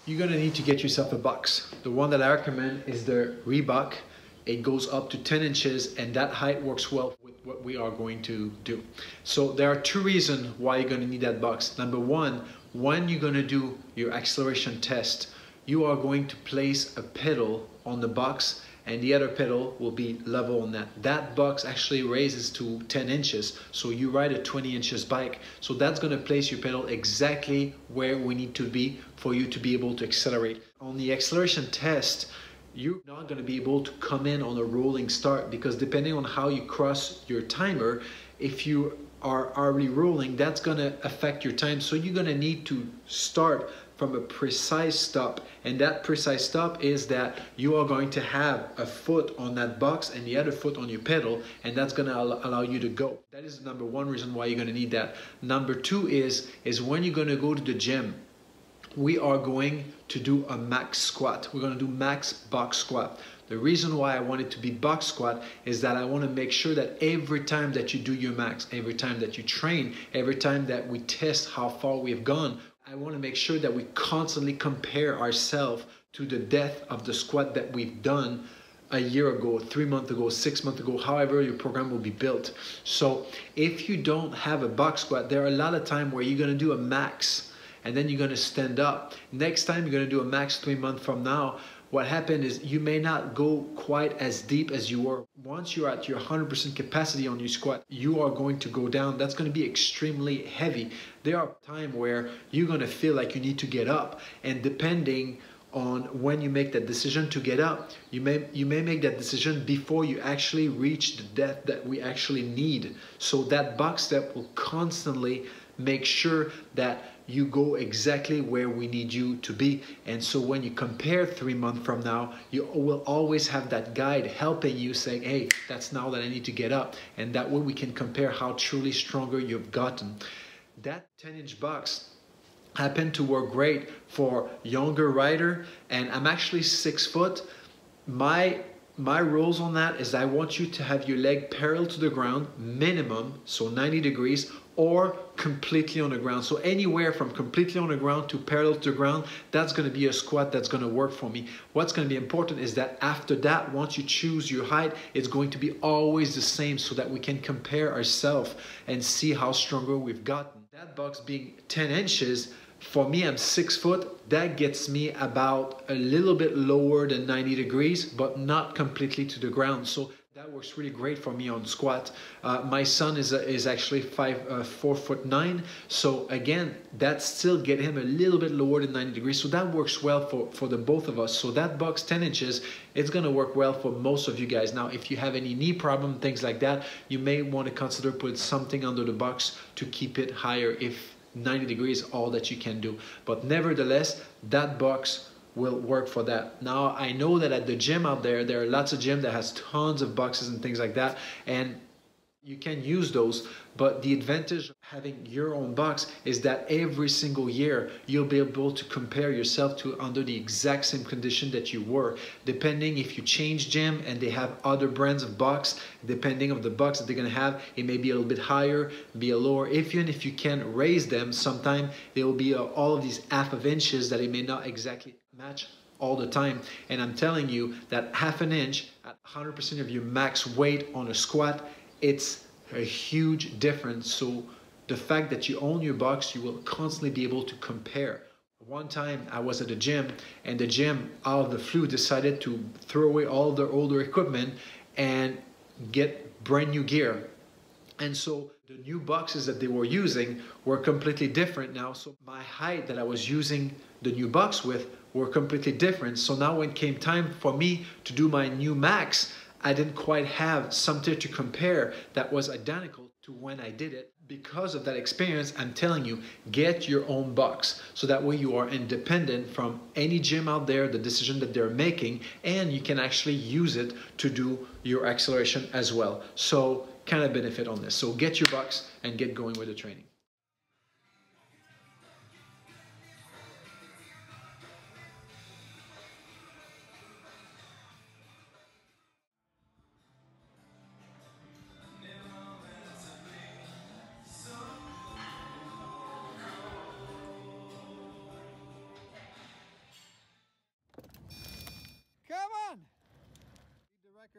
You're gonna need to get yourself a box. The one that I recommend is the Reebok. It goes up to 10 inches and that height works well with what we are going to do. So there are two reasons why you're gonna need that box. Number one, when you're gonna do your acceleration test, you are going to place a pedal on the box and the other pedal will be level on that. That box actually raises to 10 inches. So you ride a 20 inches bike. So that's gonna place your pedal exactly where we need to be for you to be able to accelerate. On the acceleration test, you're not gonna be able to come in on a rolling start because depending on how you cross your timer, if you are already rolling, that's gonna affect your time. So you're gonna need to start from a precise stop, and that precise stop is that you are going to have a foot on that box and the other foot on your pedal, and that's going to allow you to go. That is the number one reason why you're going to need that. Number two is when you're going to go to the gym, we are going to do a max squat. We're going to do max box squat. The reason why I want it to be box squat is that I want to make sure that every time that you do your max, every time that you train, every time that we test how far we have gone, I want to make sure that we constantly compare ourselves to the depth of the squat that we've done a year ago, 3 months ago, 6 months ago, however your program will be built. So if you don't have a box squat, there are a lot of times where you're going to do a max and then you're going to stand up. Next time you're going to do a max 3 months from now, what happened is you may not go quite as deep as you were. Once you're at your 100% capacity on your squat, you are going to go down. That's going to be extremely heavy. There are times where you're going to feel like you need to get up, and depending on when you make that decision to get up, you may make that decision before you actually reach the depth that we actually need. So that box step will constantly make sure that you go exactly where we need you to be. And so when you compare 3 months from now, you will always have that guide helping you saying, hey, that's now that I need to get up. And that way we can compare how truly stronger you've gotten. That 10-inch box happened to work great for younger rider, and I'm actually 6 foot. My rules on that is I want you to have your leg parallel to the ground, minimum, so 90 degrees, or completely on the ground. So anywhere from completely on the ground to parallel to the ground, that's going to be a squat that's going to work for me. What's going to be important is that after that, once you choose your height, it's going to be always the same so that we can compare ourselves and see how stronger we've gotten. That box being 10 inches, for me, I'm 6 foot. That gets me about a little bit lower than 90 degrees, but not completely to the ground. So that works really great for me on squat. My son is actually 4'9", so again, that still get him a little bit lower than 90 degrees. So that works well for the both of us. So that box 10 inches, it's gonna work well for most of you guys. Now, if you have any knee problem, things like that, you may want to consider putting something under the box to keep it higher if 90 degrees is all that you can do. But nevertheless, that box will work for that. Now, I know that at the gym out there, there are lots of gym that has tons of boxes and things like that, and you can use those, but the advantage of having your own box is that every single year you'll be able to compare yourself to under the exact same condition that you were. Depending if you change gym and they have other brands of box, depending on the box that they're gonna have, it may be a little bit higher, be a lower. Even if you can raise them, sometimes there will be all of these half of inches that it may not exactly match all the time. And I'm telling you that half an inch at 100% of your max weight on a squat, it's a huge difference. So the fact that you own your box, you will constantly be able to compare. One time I was at the gym, and the gym out of the flu decided to throw away all their older equipment and get brand new gear. And so the new boxes that they were using were completely different now. So my height that I was using the new box with were completely different. So now when it came time for me to do my new max, I didn't quite have something to compare that was identical to when I did it. Because of that experience, I'm telling you, get your own box. So that way you are independent from any gym out there, the decision that they're making, and you can actually use it to do your acceleration as well. So kind of benefit on this. So get your box and get going with the training.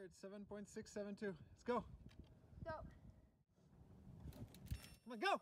Here it's 7.672. Let's go. Go. Come on, go!